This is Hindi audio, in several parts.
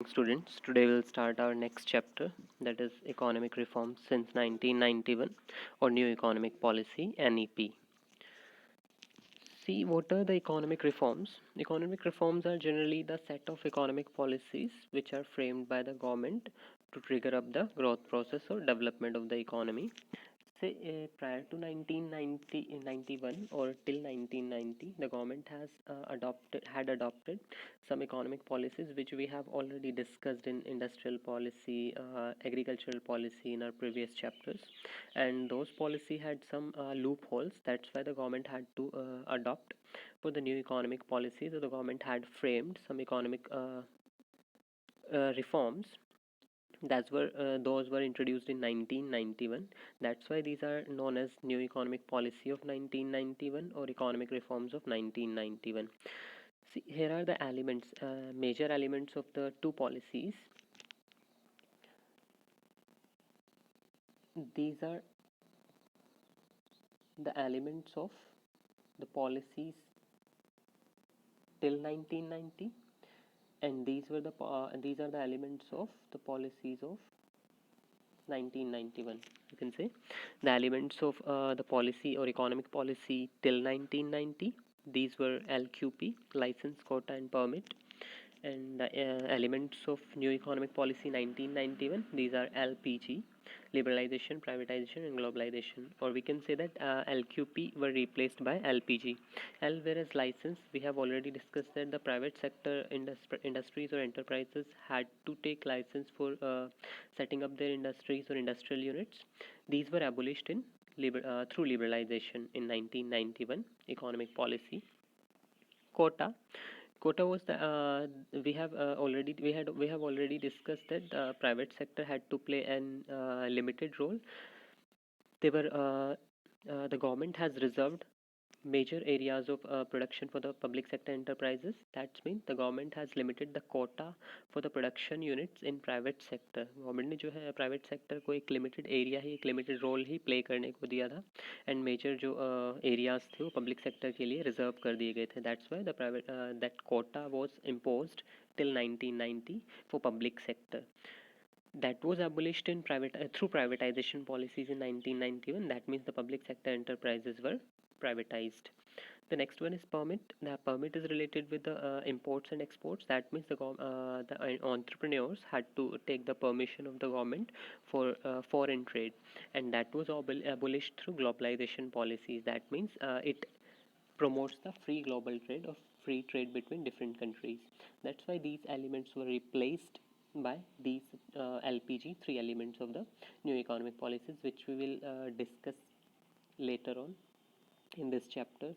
Students, today we'll start our next chapter, that is economic reforms since 1991 or new economic policy NEP. See, what are the economic reforms? Economic reforms are generally the set of economic policies which are framed by the government to trigger up the growth process or development of the economy. Say prior to 1991 or till 1990, the government has adopted some economic policies which we have already discussed in industrial policy, agricultural policy in our previous chapters, and those policy had some loopholes. That's why the government had to adopt for the new economic policies. So the government had framed some economic reforms those were introduced in 1991. That's why these are known as new economic policy of 1991 or economic reforms of 1991. See, here are the elements, major elements of the two policies. These are the elements of the policies till 1990, and these are the elements of the policies of 1991. You can say the elements of the policy or economic policy till 1990. These were LQP, license, quota, and permit. And the elements of new economic policy 1991. These are LPG, liberalization, privatization, and globalization. Or we can say that LQP were replaced by LPG. L, whereas license, we have already discussed that the private sector industries or enterprises had to take license for setting up their industries or industrial units. These were abolished in through liberalization in 1991 economic policy. Quota was the we have already discussed that the private sector had to play an limited role. The government has reserved major areas of production for the public sector enterprises. That means the government has limited the quota for the production units in private sector. Government ने जो है प्राइवेट सेक्टर को एक लिमिटेड एरिया ही एक लिमिटेड रोल ही प्ले करने को दिया था, एंड मेजर जो एरियाज थे वो पब्लिक सेक्टर के लिए रिजर्व कर दिए गए थे. That's why the private that quota was imposed till 1990 for public sector. That was abolished in through privatization policies in 1991. That means the public sector enterprises were privatized. The next one is permit. The permit is related with the imports and exports. That means the entrepreneurs had to take the permission of the government for foreign trade, and that was abolished through globalization policies. That means it promotes the free global trade or free trade between different countries. That's why these elements were replaced by these LPG, three elements of the new economic policies, which we will discuss later on in this chapter.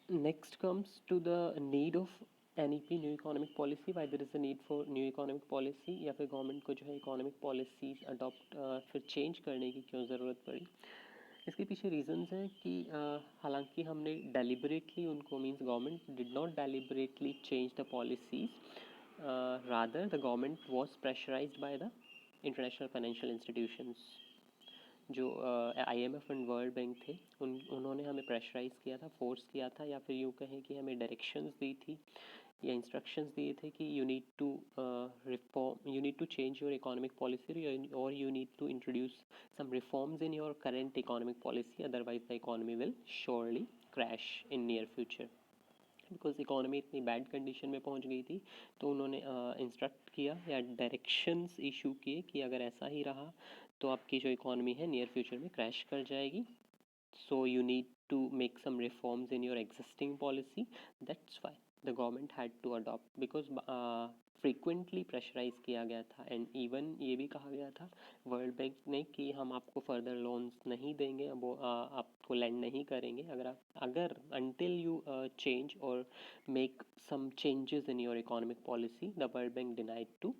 Next comes to the need of NEP, new economic policy. Why there is a need for new economic policy, या फिर गवर्नमेंट को जो है इकोनॉमिक पॉलिसीज अडॉप्ट फिर चेंज करने की क्यों ज़रूरत पड़ी. इसके पीछे रीजंस हैं कि हालांकि हमने डेलिबरेटली उनको, means government did not deliberately change the policies, rather the government was pressurized by the international financial institutions. जो IMF एंड वर्ल्ड बैंक थे उन्होंने हमें प्रेशराइज किया था, फोर्स किया था, या फिर यूँ कहें कि हमें डायरेक्शंस दी थी या इंस्ट्रक्शंस दिए थे कि you need to reform, you need to change your economic policy, और you need to introduce some reforms in your current economic policy, otherwise the economy will surely crash in near future. Because economy इतनी बैड कंडीशन में पहुंच गई थी, तो उन्होंने इंस्ट्रक्ट किया या डायरेक्शंस इशू किए कि अगर ऐसा ही रहा तो आपकी जो इकोनॉमी है नियर फ्यूचर में क्रैश कर जाएगी. So you need to make some reforms in your existing policy. That's why the government had to adopt, because frequently pressurize किया गया था, एंड इवन ये भी कहा गया था वर्ल्ड बैंक ने कि हम आपको फर्दर लोन्स नहीं देंगे, वो आपको लैंड नहीं करेंगे अगर until you change or make some changes in your economic policy. The World Bank denied to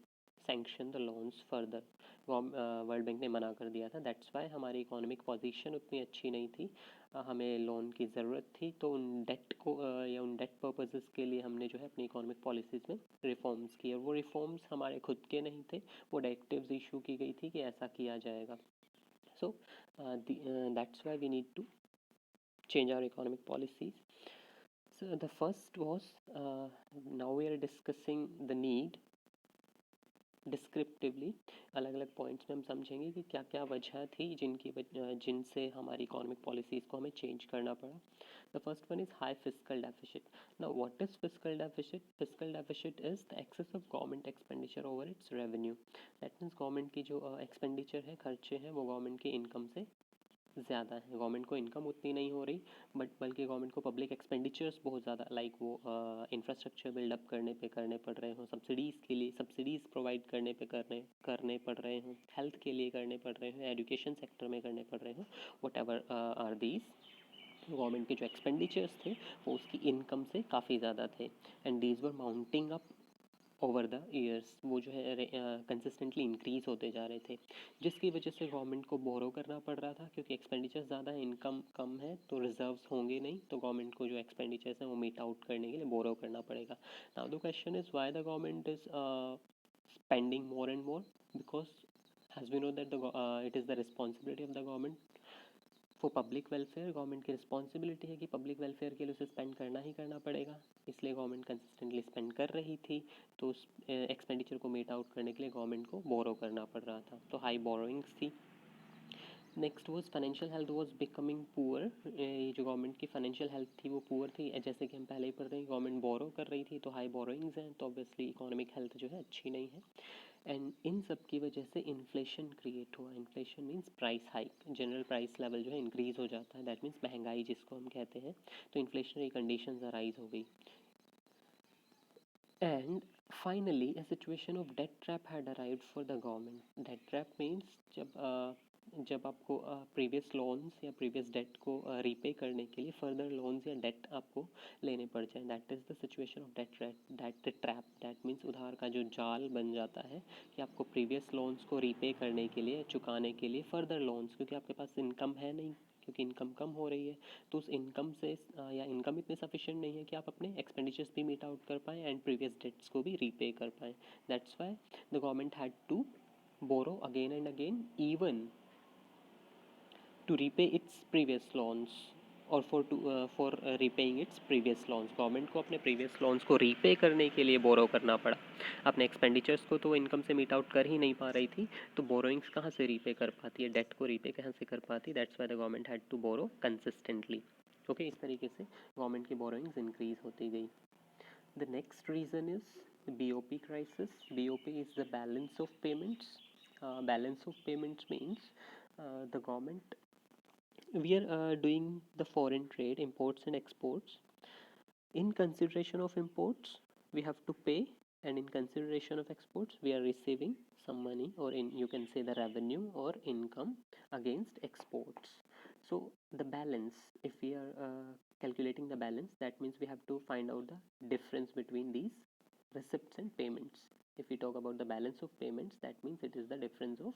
sanction the loans further. World bank ने मना कर दिया था. दैट्स वाई हमारी इकोनॉमिक पोजीशन उतनी अच्छी नहीं थी, हमें लोन की ज़रूरत थी, तो उन डेट को या उन डेट पर्पसेस के लिए हमने जो है अपनी इकोनॉमिक पॉलिसीज़ में रिफॉर्म्स किए. वो रिफॉर्म्स हमारे खुद के नहीं थे, वो डायरेक्टिव्स इशू की गई थी कि ऐसा किया जाएगा. So that's why we need to change our economic policies. So the first was, now we are discussing the need descriptively. अलग अलग पॉइंट्स में हम समझेंगे कि क्या क्या वजह थी जिनसे हमारी इकोनॉमिक पॉलिसीज़ को हमें चेंज करना पड़ा। The first one is high fiscal deficit. Now what is fiscal deficit? Fiscal deficit is the excess of government expenditure over its revenue. That means government की जो एक्सपेंडिचर है, खर्चे हैं, वो गवर्नमेंट की इनकम से ज़्यादा है। गवर्नमेंट को इनकम उतनी नहीं हो रही, बल्कि गवर्नमेंट को पब्लिक एक्सपेंडिचर्स बहुत ज़्यादा, लाइक वो इंफ्रास्ट्रक्चर बिल्डअप करने पड़ रहे हों, सब्सिडीज़ के लिए सब्सिडीज़ प्रोवाइड करने पड़ रहे हों, हेल्थ के लिए करने पड़ रहे हों, एजुकेशन सेक्टर में करने पड़ रहे हों, whatever are these. Government के जो एक्सपेंडिचर्स थे वो उसकी इनकम से काफ़ी ज़्यादा थे, and these were mounting up over the years. वो जो है कंसिस्टेंटली इंक्रीज़ होते जा रहे थे, जिसकी वजह से गवर्नमेंट को बोरो करना पड़ रहा था, क्योंकि एक्सपेंडिचर ज़्यादा है, इनकम कम है, तो रिजर्व्स होंगे नहीं, तो गवर्नमेंट को जो एक्सपेंडिचर्स हैं वो मीट आउट करने के लिए बोरो करना पड़ेगा। Now the question is why the government is spending more and more, because as we know that it is the responsibility of the government for public welfare. Government की रिस्पॉन्सिबिलिटी है कि पब्लिक वेलफेयर के लिए उसे स्पेंड करना ही करना पड़ेगा, इसलिए गवर्नमेंट कंसिस्टेंटली स्पेंड कर रही थी, तो उस एक्सपेंडिचर को मीट आउट करने के लिए गवर्नमेंट को बोरो करना पड़ रहा था, तो हाई बोरोइंग्स थी। Next was financial health was becoming poor. ये जो गवर्नमेंट की फाइनेंशियल हेल्थ थी वो पुअर थी, जैसे कि हम पहले ही पढ़ रहे हैं, गवर्नमेंट बोरो कर रही थी, तो हाई बोरोइंग्स हैं, तो ऑब्वियसली इकोनॉमिक हेल्थ जो है अच्छी नहीं है। एंड इन सब की वजह से इन्फ्लेशन क्रिएट हुआ। Inflation means price hike, general price level जो है इंक्रीज़ हो जाता है, दैट मीन्स महंगाई जिसको हम कहते हैं, तो इन्फ्लेशनरी कंडीशंस अराइज हो गई। And finally a situation of debt trap had arrived for the government. Debt trap means जब आपको प्रीवियस लोन्स या प्रीवियस डेट को रीपे करने के लिए फर्दर लोन्स या डेट आपको लेने पड़ जाए, that is the situation of debt trap. That means उधार का जो जाल बन जाता है कि आपको प्रीवियस लोन्स को रीपे करने के लिए, चुकाने के लिए फर्दर लोन्स, क्योंकि आपके पास इनकम है नहीं, क्योंकि इनकम कम हो रही है, तो उस इनकम से या इनकम इतनी सफिशिएंट नहीं है कि आप अपने एक्सपेंडिचर्स भी मीट आउट कर पाएँ एंड प्रीवियस डेट्स को भी रीपे कर पाएँ। That's why the government had to borrow again and again, even to repay its previous loans और for repaying its previous loans। Government को अपने प्रीवियस लोन्स को रीपे करने के लिए बोरो करना पड़ा। अपने एक्सपेंडिचर्स को तो इनकम से मीट आउट कर ही नहीं पा रही थी, तो बोरोइंग्स कहाँ से रीपे कर पाती है, डेट को रीपे कहाँ से कर पाती, that's why the government had to borrow consistently. Okay, इस तरीके से गवर्नमेंट की बोरोइंग्स इंक्रीज होती गई। The next reason is BOP crisis। BOP is the balance of payments। Balance of payments means the government, we are doing the foreign trade, imports and exports. In consideration of imports we have to pay, and in consideration of exports we are receiving some money, or in, you can say, the revenue or income against exports. So the balance, if we are calculating the balance, that means we have to find out the difference between these receipts and payments. If we talk about the balance of payments, that means it is the difference of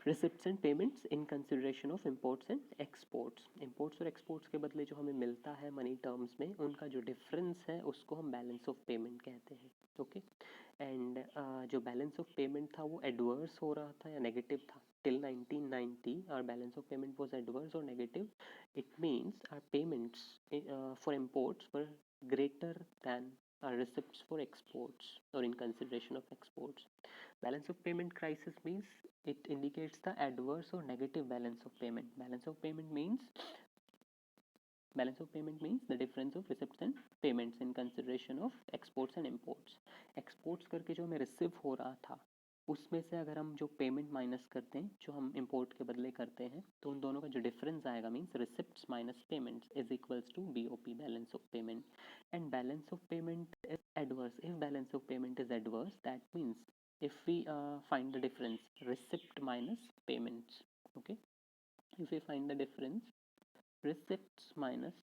receipts and payments in consideration of imports and exports. Imports और एक्सपोर्ट्स के बदले जो हमें मिलता है मनी टर्म्स में, उनका जो डिफरेंस है उसको हम बैलेंस ऑफ पेमेंट कहते हैं। ओके, एंड जो बैलेंस ऑफ पेमेंट था वो एडवर्स हो रहा था या नेगेटिव था। Till 1990 our balance of payment was adverse or negative. It means our payments for imports were greater than our receipts for exports or in consideration of exports. Balance of payment crisis means it indicates the adverse or negative balance of payment. Balance of payment means the difference of receipts and payments in consideration of exports and imports. Exports करके जो हमें रिसीव हो रहा था उसमें से अगर हम जो पेमेंट माइनस करते हैं, जो हम इंपोर्ट के बदले करते हैं, तो उन दोनों का जो डिफरेंस आएगा means receipts minus payments is equals to BOP, balance of payment. And balance of payment is adverse. If balance of payment is adverse, that means if we find the difference, receipt minus payments. Okay, if we find the difference, receipts minus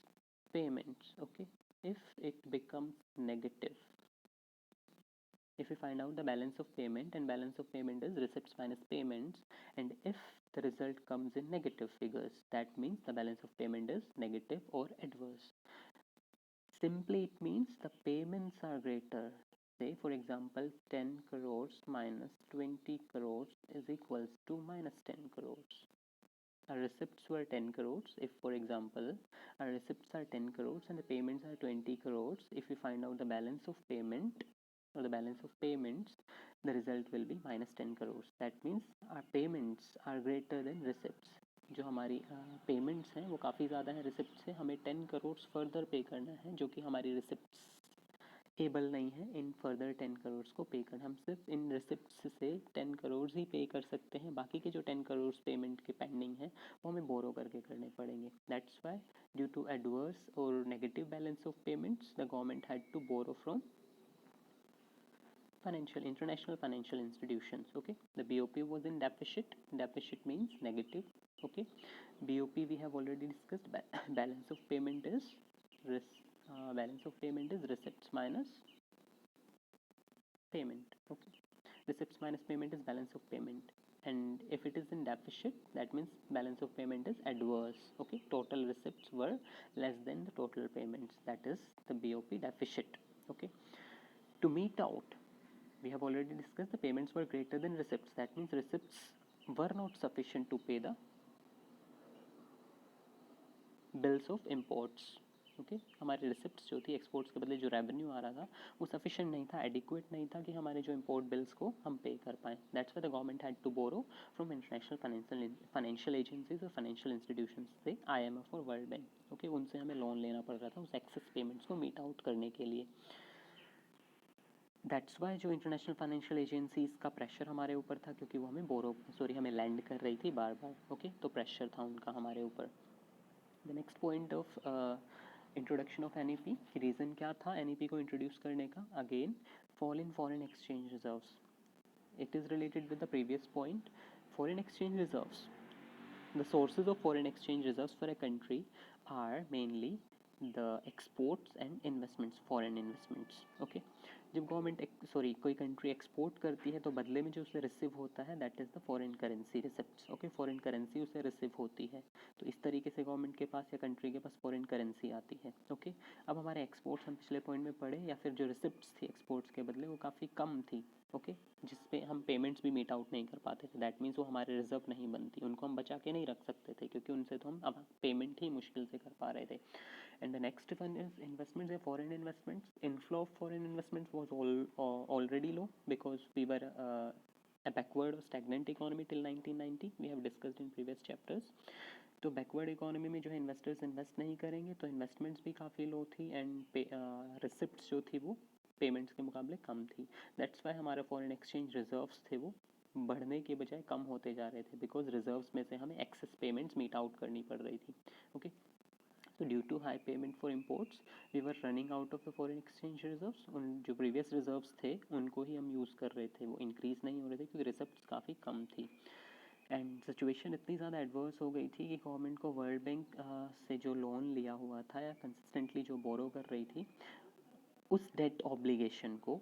payments, okay, if it becomes negative, if we find out the balance of payment, and balance of payment is receipts minus payments, and if the result comes in negative figures, that means the balance of payment is negative or adverse. Simply it means the payments are greater. Say for example 10 crores minus 20 crores is equals to minus 10 crores. our receipts were 10 crores. If for example our receipts are 10 crores and the payments are 20 crores, if we find out the balance of payment or the balance of payments, the result will be minus 10 crores. That means our payments are greater than receipts. जो हमारी पेमेंट्स हैं वो काफ़ी ज़्यादा है रिसिप्ट से, हमें 10 करोड़ फर्दर पे करना है, जो कि हमारी रिसिप्ट्स एबल नहीं है इन फर्दर 10 करोड़ को पे करना। हम सिर्फ इन रिसिप्ट्स से 10 करोड़ ही पे कर सकते हैं, बाकी के जो 10 करोड़ पेमेंट के पेंडिंग है वो हमें बोरो करके करने पड़ेंगे। That's why due to adverse और negative balance of payments the government had to borrow from international financial institutions. Okay, the BOP was in deficit. Deficit means negative. Okay, BOP we have already discussed. Balance of payment is receipts minus payment. Okay, receipts minus payment is balance of payment, and if it is in deficit, that means balance of payment is adverse. Okay, total receipts were less than the total payments, that is the BOP deficit. Okay, to meet out, we have already discussed, the payments were greater than receipts. That means receipts were not sufficient to pay the bills of imports. Okay हमारे रिसिप्ट्स जो थी एक्सपोर्ट्स के बदले जो रेवेन्यू आ रहा था वो सफिशिएंट नहीं था, एडिक्वेट नहीं था कि हमारे जो इम्पोर्ट बिल्स को हम पे कर पाएँ. That's why the government had to borrow from international financial agencies और फाइनेंशियल इंस्टीट्यूशंस से, IMF और वर्ल्ड बैंक. ओके उनसे हमें लोन लेना पड़ रहा था उस एक्सेस पेमेंट्स को मीट आउट करने के लिए. दैट्स वाई जो इंटरनेशनल फाइनेंशियल एजेंसीज का प्रेशर हमारे ऊपर था, क्योंकि वो हमें लैंड कर रही थी बार बार. ओके तो प्रेशर था उनका हमारे ऊपर. The next point of introduction of NEP, reason क्या था NEP को इंट्रोड्यूस करने का? Again fall in foreign exchange reserves. It is related with the previous point. Foreign exchange reserves, the sources of foreign exchange reserves for a country are mainly the exports and investments, foreign investments. Okay, जब गवर्नमेंट कोई कंट्री एक्सपोर्ट करती है तो बदले में जो उसे रिसीव होता है that is the foreign currency receipts. Okay foreign currency उसे रिसीव होती है, तो इस तरीके से गवर्नमेंट के पास या कंट्री के पास फॉरेन करेंसी आती है. ओके अब हमारे एक्सपोर्ट्स हम पिछले पॉइंट में पढ़े, या फिर जो रिसिप्ट्स थी एक्सपोर्ट्स के बदले वो काफ़ी कम थी. ओके जिसपे हम पेमेंट्स भी मीट आउट नहीं कर पाते थे. दैट मीन्स वो हमारे रिजर्व नहीं बनती, उनको हम बचा के नहीं रख सकते थे क्योंकि उनसे तो हम अब पेमेंट ही मुश्किल से कर पा रहे थे. And the next one is investments and foreign investments. Inflow of foreign investments was already low because we were a backward or stagnant economy till 1990. We have discussed in previous chapters. तो बैकवर्ड इकोनॉमी में जो है इन्वेस्टर्स इन्वेस्ट नहीं करेंगे तो इन्वेस्टमेंट्स भी काफ़ी लो थी, एंड रिसिप्ट्स जो थी वो पेमेंट्स के मुकाबले कम थी. दैट्स वाई हमारे फॉरेन एक्सचेंज रिजर्व्स थे वो बढ़ने के बजाय कम होते जा रहे थे, बिकॉज रिजर्व्स में से हमें एक्सेस पेमेंट्स मीट आउट करनी पड़ रही थी. ओके तो due to high payment for imports we were running out of the foreign exchange reserves. उन जो प्रीवियस रिजर्व्स थे उनको ही हम यूज़ कर रहे थे, वो इंक्रीज़ नहीं हो रहे थे क्योंकि रिसिप्ट्स काफ़ी कम थी. एंड सिचुएशन इतनी ज़्यादा एडवर्स हो गई थी कि गवर्नमेंट को वर्ल्ड बैंक से जो लोन लिया हुआ था या कंसिस्टेंटली जो बोरो कर रही थी उस डेट ऑब्लिगेशन को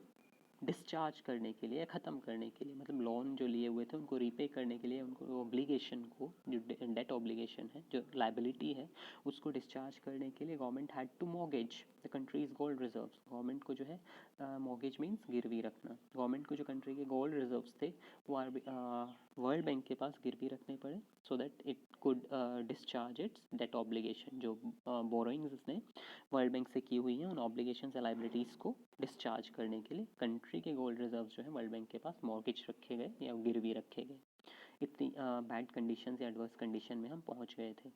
डिस्चार्ज करने के लिए, ख़त्म करने के लिए, मतलब लोन जो लिए हुए थे उनको रीपे करने के लिए, उनको ऑब्लिगेशन को, जो डेट ऑब्लिगेशन है, जो लाइबिलिटी है, उसको डिस्चार्ज करने के लिए government had to mortgage the country's gold reserves. Government को जो है मॉर्गेज मीन्स गिरवी रखना. गवर्नमेंट को जो कंट्री के गोल्ड रिजर्व्स थे वो वर्ल्ड बैंक के पास गिरवी रखने पड़े so that it could discharge its debt obligation. जो बोरोइंग्स इसने वर्ल्ड बैंक से की हुई हैं उन ऑब्लिगेशन या लाइबिलिटीज़ को डिस्चार्ज करने के लिए कंट्री के गोल्ड रिजर्व्स जो है वर्ल्ड बैंक के पास मॉर्गेज रखे गए या गिरवी रखे गए. इतनी बैड कंडीशन या एडवर्स कंडीशन में हम पहुंच गए थे.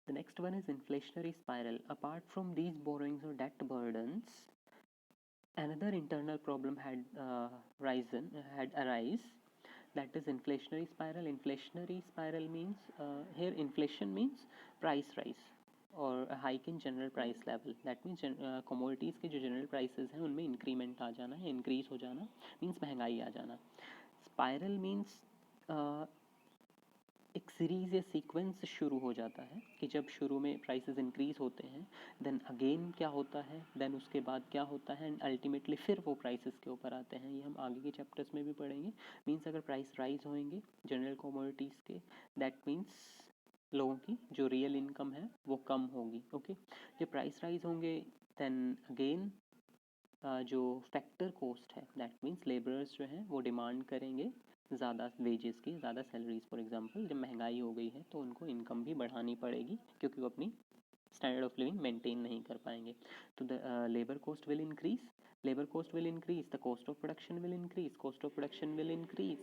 The next one is inflationary spiral. Apart from these borrowings or debt burdens, another internal problem had arise, that is inflationary spiral. Inflationary spiral means here inflation means price rise और hike in general price level. That means commodities के जो जनरल प्राइसेस हैं उनमें इंक्रीमेंट आ जाना है, इंक्रीज हो जाना मीन्स महंगाई आ जाना. स्पायरल मीन्स एक सीरीज़ या सीक्वेंस शुरू हो जाता है कि जब शुरू में प्राइसेस इंक्रीज़ होते हैं, देन अगेन क्या होता है, देन उसके बाद क्या होता है, एंड अल्टीमेटली फिर वो प्राइसेस के ऊपर आते हैं. ये हम आगे के चैप्टर्स में भी पढ़ेंगे. मीन्स अगर प्राइस राइज होंगे जनरल कमोडिटीज़ के, दैट मीन्स लोगों की जो रियल इनकम है वो कम होगी. ओके जब प्राइस राइज होंगे देन अगेन जो फैक्टर कॉस्ट है, दैट मीन्स लेबरर्स जो हैं वो डिमांड करेंगे ज़्यादा वेजेस की, ज़्यादा सैलरीज। फॉर एग्जांपल जब महंगाई हो गई है तो उनको इनकम भी बढ़ानी पड़ेगी क्योंकि वो अपनी स्टैंडर्ड ऑफ लिविंग मेंटेन नहीं कर पाएंगे। तो the labour cost will increase, labour cost will increase, the cost of production will increase, cost of production will increase,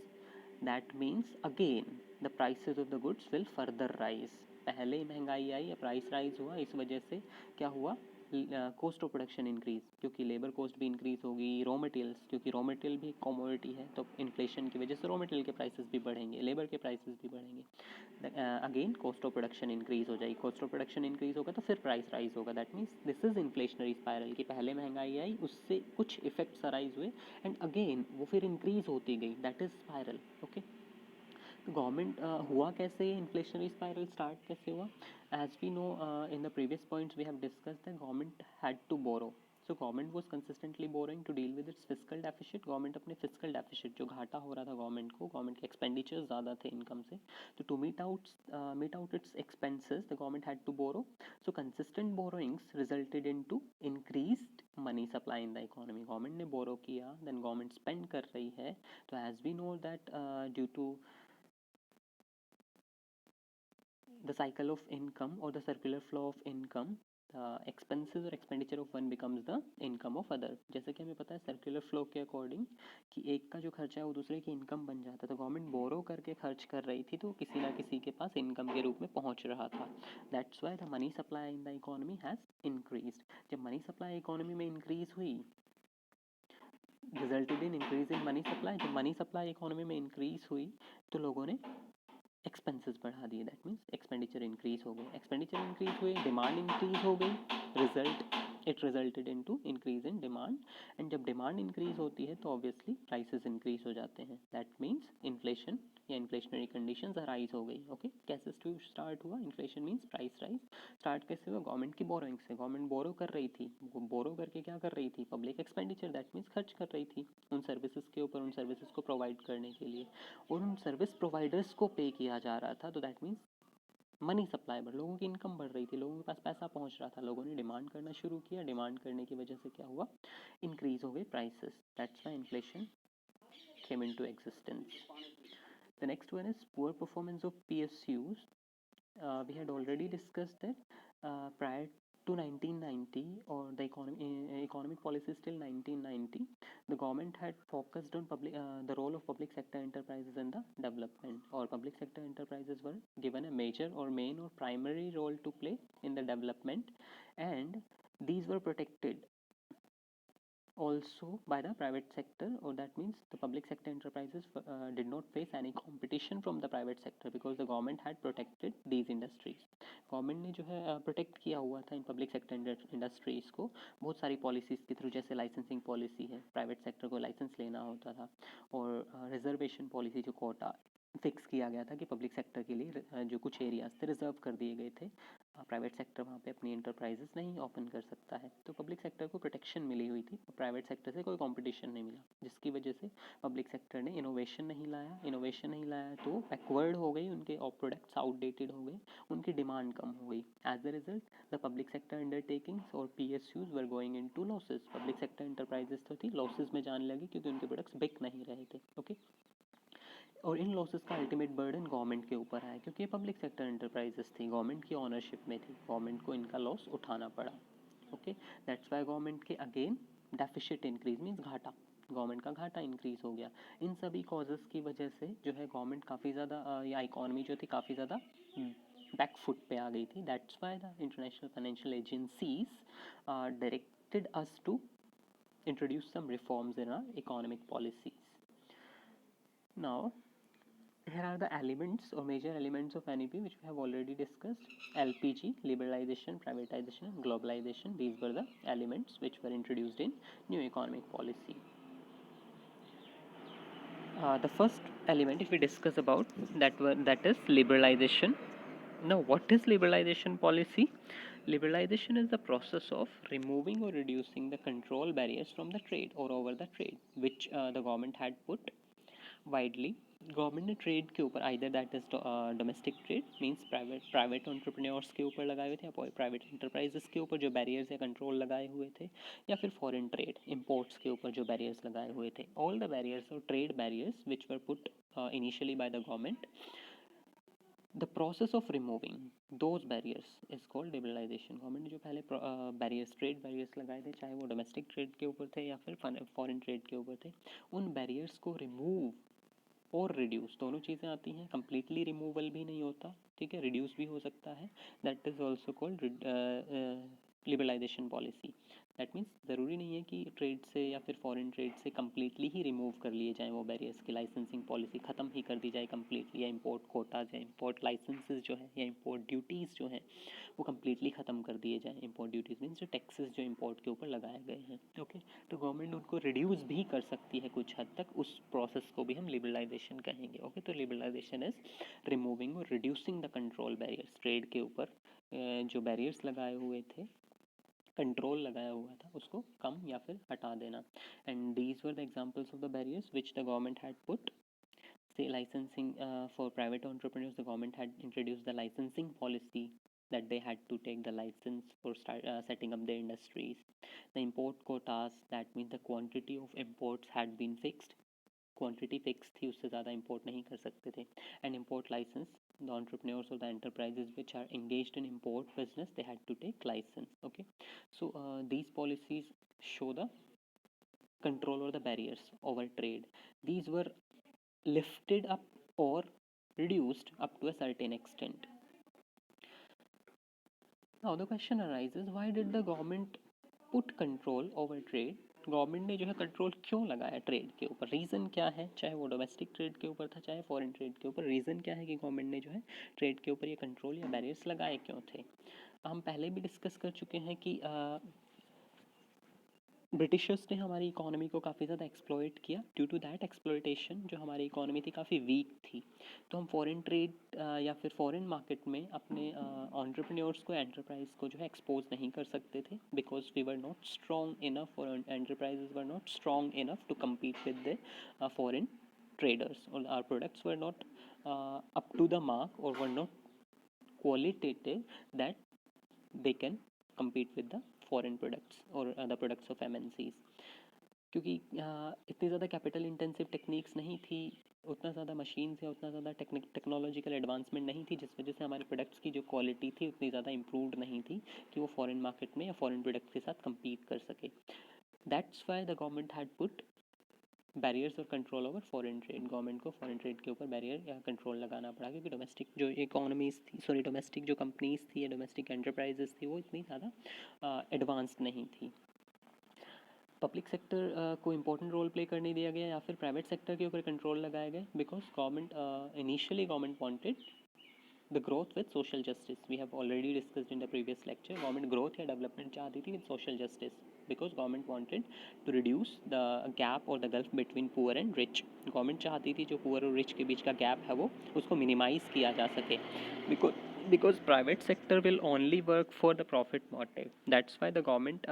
that means again the prices of the goods will further rise. पहले ही महंगाई आई या प्राइस राइज हुआ, इस वजह से क्या हुआ, कॉस्ट ऑफ प्रोडक्शन इंक्रीज, क्योंकि लेबर कॉस्ट भी इंक्रीज होगी, रॉ मटेरियल्स, क्योंकि रॉ मटेरियल भी कमोडिटी है तो इन्फ्लेशन की वजह से रॉ मटेरियल के प्राइसेस भी बढ़ेंगे, लेबर के प्राइसेस भी बढ़ेंगे, again cost of production increase हो जाएगी, कॉस्ट ऑफ प्रोडक्शन इंक्रीज होगा तो फिर प्राइस राइज होगा। That means this is inflationary spiral कि पहले महंगाई आई, उससे कुछ इफेक्ट्स अराइज हुए एंड अगेन वो फिर इंक्रीज होती गई, दैट इज स्पायरल। ओके, तो गवर्नमेंट हुआ कैसे, इन्फ्लेशनरी स्पायरल स्टार्ट कैसे हुआ? As we know in the previous points we have discussed that government had to borrow, so government was consistently borrowing to deal with its fiscal deficit. Government अपने फिस्कल डेफिसिट, जो घाटा हो रहा था गवर्नमेंट को, गवर्नमेंट के एक्सपेंडिचर्स ज़्यादा थे इनकम से, तो to meet out its expenses the government had to borrow. So consistent borrowings resulted in to increased money supply in the economy. Government ने बोरो किया, देन गवर्नमेंट स्पेंड कर रही है, तो as we know that due to the cycle of income or the circular flow of income, the expenses or expenditure of one becomes the income of other। जैसे कि हमें पता है सर्कुलर फ्लो के अकॉर्डिंग कि एक का जो खर्चा है वो दूसरे की इनकम बन जाता है, तो गवर्नमेंट बोरो करके खर्च कर रही थी तो किसी ना किसी के पास इनकम के रूप में पहुंच रहा था। That's why the money supply in the economy has increased. जब मनी सप्लाई इकोनॉमी में इंक्रीज हुई, resulted in increase in money supply, जब मनी सप्लाई इकोनॉमी में इंक्रीज हुई तो लोगों ने एक्सपेंसेस बढ़ा दिए, दैट मीन्स एक्सपेंडिचर इंक्रीज हो गए, एक्सपेंडिचर इंक्रीज हुए, डिमांड इंक्रीज हो गई, it resulted in to increase in demand, and जब डिमांड इंक्रीज होती है तो ऑब्वियसली प्राइसेस इंक्रीज हो जाते हैं, दैट मीन्स इन्फ्लेशन या इन्फ्लेशनरी कंडीशंस अराइज हो गई। ओके, कैसे स्टार्ट हुआ inflation means price rise. Start कैसे हुआ, गवर्नमेंट की बोरोइंग से। गवर्नमेंट बोरो कर रही थी, बोरो करके क्या कर रही थी, पब्लिक एक्सपेंडिचर, दैट मीन्स खर्च कर रही थी उन सर्विसेज के ऊपर, उन सर्विसेज को प्रोवाइड करने के लिए, और उन सर्विस प्रोवाइडर्स को पे किया जा रहा था, तो दैट मीन्स मनी सप्लाई बढ़, लोगों की इनकम बढ़ रही थी, लोगों के पास पैसा पहुंच रहा था, लोगों ने डिमांड करना शुरू किया, डिमांड करने की वजह से क्या हुआ, इंक्रीज हो गए prices, that's why inflation came into existence. The next one is poor performance of PSUs. We had already discussed that prior to 1990, or the economic policies till 1990, the government had focused on the role of public sector enterprises in the development, or public sector enterprises were given a major or main or primary role to play in the development, and these were protected also by the private sector, or that means the public sector enterprises did not face any competition from the private sector because the government had protected these industries. Government ने जो है प्रोटेक्ट किया हुआ था इन पब्लिक सेक्टर इंडस्ट्रीज़ को बहुत सारी पॉलिसीज़ के थ्रू, जैसे लाइसेंसिंग पॉलिसी है, प्राइवेट सेक्टर को लाइसेंस लेना होता था, और रिजर्वेशन पॉलिसी, जो कोटा फिक्स किया गया था कि पब्लिक सेक्टर के लिए जो कुछ एरियाज थे रिजर्व कर दिए गए थे, प्राइवेट सेक्टर वहाँ पे अपनी इंटरप्राइजेस नहीं ओपन कर सकता है, तो पब्लिक सेक्टर को प्रोटेक्शन मिली हुई थी, प्राइवेट सेक्टर से कोई कंपटीशन नहीं मिला, जिसकी वजह से पब्लिक सेक्टर ने इनोवेशन नहीं लाया तो बैकवर्ड हो गई, उनके प्रोडक्ट्स आउटडेटेड हो गए, उनकी डिमांड कम हो गई। As a result the public sector undertakings और PSUs were going into losses. Public sector enterprises तो थी लॉसेस में जाने लगी क्योंकि उनके प्रोडक्ट्स बिक नहीं रहे थे। ओके, और इन लॉसेस का अल्टीमेट बर्डन गवर्नमेंट के ऊपर आया क्योंकि ये पब्लिक सेक्टर एंटरप्राइजेस थी, गवर्नमेंट की ऑनरशिप में थी, गवर्नमेंट को इनका लॉस उठाना पड़ा। ओके, दैट्स वाई गवर्नमेंट के अगेन डेफिसिट इंक्रीज मीन्स घाटा, गवर्नमेंट का घाटा इंक्रीज हो गया। इन सभी कॉजेज़ की वजह से जो है गवर्नमेंट काफ़ी ज़्यादा या इकॉनमी जो थी काफ़ी ज़्यादा बैकफुट पे आ गई थी। That's why the international financial agencies directed us to introduce some reforms in our economic policies. Now, here are the elements or major elements of NEP which we have already discussed. LPG, liberalization, privatization, and globalization. These were the elements which were introduced in new economic policy. The first element, if we discuss about that is liberalization. Now, what is liberalization policy? Liberalization is the process of removing or reducing the control barriers from the trade or over the trade which the government had put widely government ने ट्रेड के ऊपर either that is domestic trade means private entrepreneurs के ऊपर लगाए हुए थे या प्राइवेट एंटरप्राइजेस के ऊपर जो बैरियर्स या कंट्रोल लगाए हुए थे, या फिर फॉरेन ट्रेड इंपोर्ट्स के ऊपर जो बैरियर्स लगाए हुए थे। ऑल द बैरियर्स और trade barriers which were put initially by the government, the process of removing those barriers is called liberalisation. Government ने जो पहले बैरियर्स ट्रेड बैरियर्स लगाए थे, चाहे वो डोमेस्टिक ट्रेड के ऊपर थे या फिर फॉरेन ट्रेड के ऊपर थे, उन बैरियर्स को रिमूव और रिड्यूस दोनों चीज़ें आती हैं। कम्प्लीटली रिमूवल भी नहीं होता, ठीक है, रिड्यूस भी हो सकता है। That is also called liberalisation policy. That means ज़रूरी नहीं है कि ट्रेड से या फिर फॉरेन ट्रेड से कम्प्लीटली ही रिमूव कर लिए जाएँ वो बैरियर्स की, लाइसेंसिंग पॉलिसी ख़त्म ही कर दी जाए कम्प्लीटली, या इंपोर्ट कोटाज या इंपोर्ट लाइसेंसेज जो है या इंपोर्ट ड्यूटीज़ जो हैं वो कम्प्लीटली ख़त्म कर दिए जाएँ। इंपोर्ट ड्यूटीज़ मीन्स जो टैक्सेस जो इंपोर्ट के ऊपर लगाए गए हैं, ओके। तो गवर्नमेंट उनको रिड्यूस भी कर सकती है कुछ हद तक, उस प्रोसेस को भी हम लिबरलाइजेशन कहेंगे, ओके। तो लिबरलाइजेशन इज रिमूविंग और reducing the control barriers. Trade के ऊपर जो बैरियर्स लगाए हुए थे, कंट्रोल लगाया हुआ था, उसको कम या फिर हटा देना। And these were the examples of the barriers which the government had put. Say licensing for private entrepreneurs, the government had introduced the licensing policy that they had to take the license for setting up their industries. The import quotas, that means the quantity of imports had been fixed. Quantity fix थी, उससे ज़्यादा इंपोर्ट नहीं कर सकते थे। And import license, the entrepreneurs और the enterprises which are engaged in import business, they had to take license, okay. So these policies show the control over the barriers over trade. These were lifted up or reduced up to a certain extent. Now the question arises, why did the government put control over trade? Government ने जो है कंट्रोल क्यों लगाया ट्रेड के ऊपर? रीज़न क्या है? चाहे वो डोमेस्टिक ट्रेड के ऊपर था, चाहे फॉरेन ट्रेड के ऊपर, रीज़न क्या है कि गवर्नमेंट ने जो है ट्रेड के ऊपर ये कंट्रोल या बैरियर्स लगाए क्यों थे? हम पहले भी डिस्कस कर चुके हैं कि ब्रिटिशर्स ने हमारी इकोनॉमी को काफ़ी ज़्यादा एक्सप्लॉइट किया। ड्यू टू दैट एक्सप्लॉइटेशन जो हमारी इकोनॉमी थी काफ़ी वीक थी, तो हम फॉरेन ट्रेड या फिर फॉरेन मार्केट में अपने एंटरप्रेन्योर्स को, एंटरप्राइज को जो है एक्सपोज नहीं कर सकते थे, because we were not strong enough और enterprises were not strong enough to compete with the foreign traders, or our products were not up to the mark or were not qualitative that they can compete with the foreign products or the products of MNCs. क्योंकि इतनी ज़्यादा कैपिटल इंटेंसिव टेक्निक्स नहीं थी, उतना ज़्यादा मशीन्स या उतना ज़्यादा टेक्नोलॉजिकल एडवांसमेंट नहीं थी, जिस वजह से हमारे प्रोडक्ट्स की जो क्वालिटी थी उतनी ज़्यादा इम्प्रूव्ड नहीं थी कि वो फॉरेन मार्केट में या फॉरेन प्रोडक्ट्स के साथ कम्पीट कर सके। That's why the government had put barriers और control over foreign trade. Government को फॉरेन ट्रेड के ऊपर बैरियर या कंट्रोल लगाना पड़ा, क्योंकि डोमेस्टिक जो इकोनॉमीज थी, डोमेस्टिक जो कंपनीज थी या डोमेस्टिक एंटरप्राइजेस थी, वो इतनी ज़्यादा एडवांस्ड नहीं थी। पब्लिक सेक्टर को इम्पोर्टेंट रोल प्ले करने दिया गया या फिर प्राइवेट सेक्टर के ऊपर कंट्रोल लगाए गए, because government initially government wanted the growth with social justice. We have already discussed in the previous lecture. Government growth या डेवलपमेंट चाहती थी with social justice, because government wanted to reduce the gap और the gulf between poor and rich. Government चाहती थी जो पुअर और रिच के बीच का गैप है वो उसको मिनिमाइज किया जा सके, because private sector will only work for the profit motive. That's why the government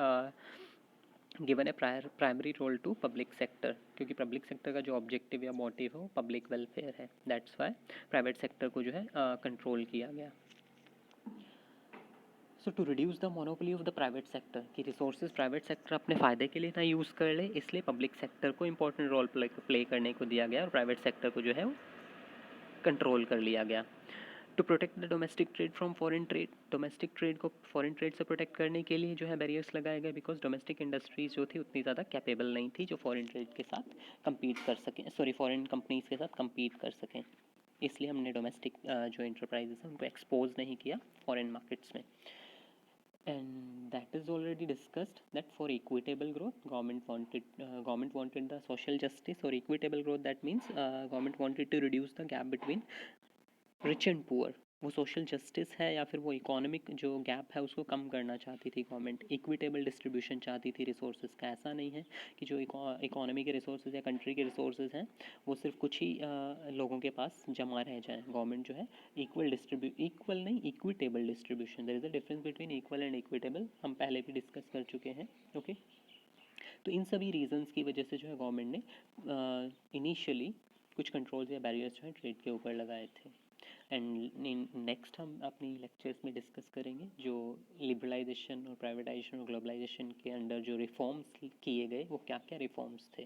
given a primary role to public sector, क्योंकि पब्लिक सेक्टर का जो ऑब्जेक्टिव या मोटिव है वो पब्लिक वेलफेयर है। दैट्स वाई प्राइवेट सेक्टर को जो है कंट्रोल किया गया। So to reduce the monopoly of the private sector, कि रिसोर्सेज प्राइवेट सेक्टर अपने फ़ायदे के लिए ना यूज़ कर ले, इसलिए पब्लिक सेक्टर को इंपॉर्टेंट रोल प्ले करने को दिया गया और प्राइवेट सेक्टर को जो है वो कंट्रोल कर लिया गया। To protect the domestic trade from foreign trade, domestic trade को फॉरेन ट्रेड से प्रोटेक्ट करने के लिए जो है बैरियर्स लगाए गए, बिकॉज डोमेस्टिक इंडस्ट्रीज जो थी उतनी ज़्यादा कैपेबल नहीं थी जो फॉरेन ट्रेड के साथ कम्पीट कर सकें, फॉरेन कंपनीज के साथ कम्पीट कर सकें। इसलिए हमने डोमेस्टिक जो इंटरप्राइजेस हैं उनको एक्सपोज नहीं किया फॉरेन मार्केट्स में। And that is already discussed that for equitable growth, government wanted the social justice or equitable growth. That means government wanted to reduce the gap between rich and poor. वो सोशल जस्टिस है या फिर वो इकोनॉमिक जो गैप है उसको कम करना चाहती थी गवर्नमेंट। इक्विटेबल डिस्ट्रीब्यूशन चाहती थी रिसोर्सेज का। ऐसा नहीं है कि जो इकोनॉमी के रिसोर्सेज या कंट्री के रिसोर्सेज हैं वो सिर्फ कुछ ही लोगों के पास जमा रह जाएँ। गवर्नमेंट जो है इक्वल नहीं, equitable distribution. There is a difference between equal and equitable, हम पहले भी डिस्कस कर चुके हैं, ओके। तो इन सभी रीजंस की वजह से जो है गवर्नमेंट ने इनिशियली कुछ कंट्रोल्स या बैरियर्स जो हैं ट्रेड के ऊपर लगाए थे। एंड नेक्स्ट हम अपनी लेक्चर्स में डिस्कस करेंगे जो लिबरलाइजेशन और प्राइवेटाइजेशन और ग्लोबलाइजेशन के अंडर जो रिफॉर्म्स किए गए वो क्या क्या रिफॉर्म्स थे।